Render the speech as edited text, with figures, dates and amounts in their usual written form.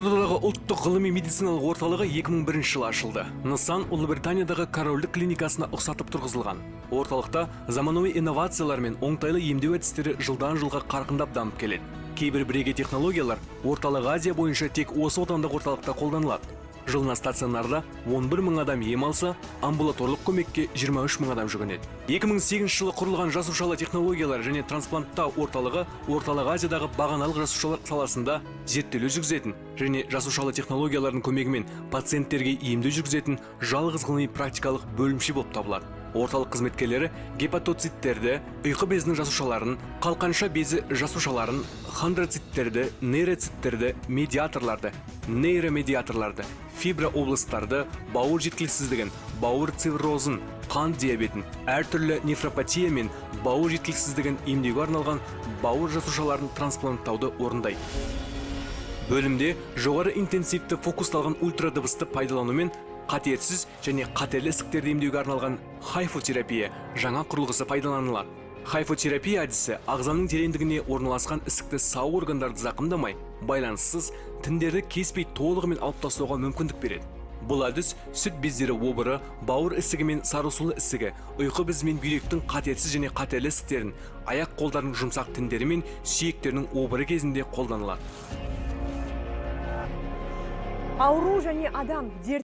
Елордадағы ұлттық ғылыми медициналық орталығы 2001 жылы ашылды. Нысан Ұлыбританиядағы корольдік клиникасына ұқсатып тұрғызылған. Орталықта заманауи инновациялар мен оңтайлы емдеу әдістері жылдан жылға қарқындап дамып келеді. Кейбір бірегей технологиялар орталық Азия бойынша тек осы отандық орталықта қолданылады. Жылына стационарда 11 мың адам ем алса, амбулаторлық көмекке 23 мың адам жүгінеді. 2008 жылы құрылған жасушалы технологиялар және транспланттау орталығы орталық Азиядағы бағаналық жасушалар саласында зерттеулер жүргізетін және жасушалы технологиялардың көмегімен пациенттерге емдеу жүргізетін жалғыз ғылыми практикалық бөлімше болып табылады. Орталық қызметкерлері гепатоциттерді, ұйқы безінің жасушаларын, қалқанша безі жасушаларын, хондроциттерді, нейроциттерді, медиаторларды, нейромедиаторларды, фиброобласттарды, бауыр жеткіліксіздігін, бауыр циррозын, қан диабетін, әртүрлі нефропатия мен бауыр жеткіліксіздігін емдеуге арналған бауыр жасушаларын транспланттауды орындайды. Бөлімде жоғары интенсивті фокусталған ультрадыбысты пайдаланумен қатерсіз және қатерлі ісіктерді емдеуге арналған хайфотерапия жаңа құрылғысы пайдаланылады. Хайфотерапия әдісі ағзаның тереңдігіне орналасқан ісікті сау органдарды зақымдамай, байланыссыз тіндерді кеспей толығымен алып тастауға мүмкіндік береді. Бұл әдіс сүт бездері обыры, бауыр ісігі мен сарысулы ісігі, ұйқы безі мен бүйректің қатерсіз және қатерлі ісіктерін, аяқ қолдардың жұмсақ тіндері мен сүйектерінің обыры кезінде қолданылады. Ауру және адам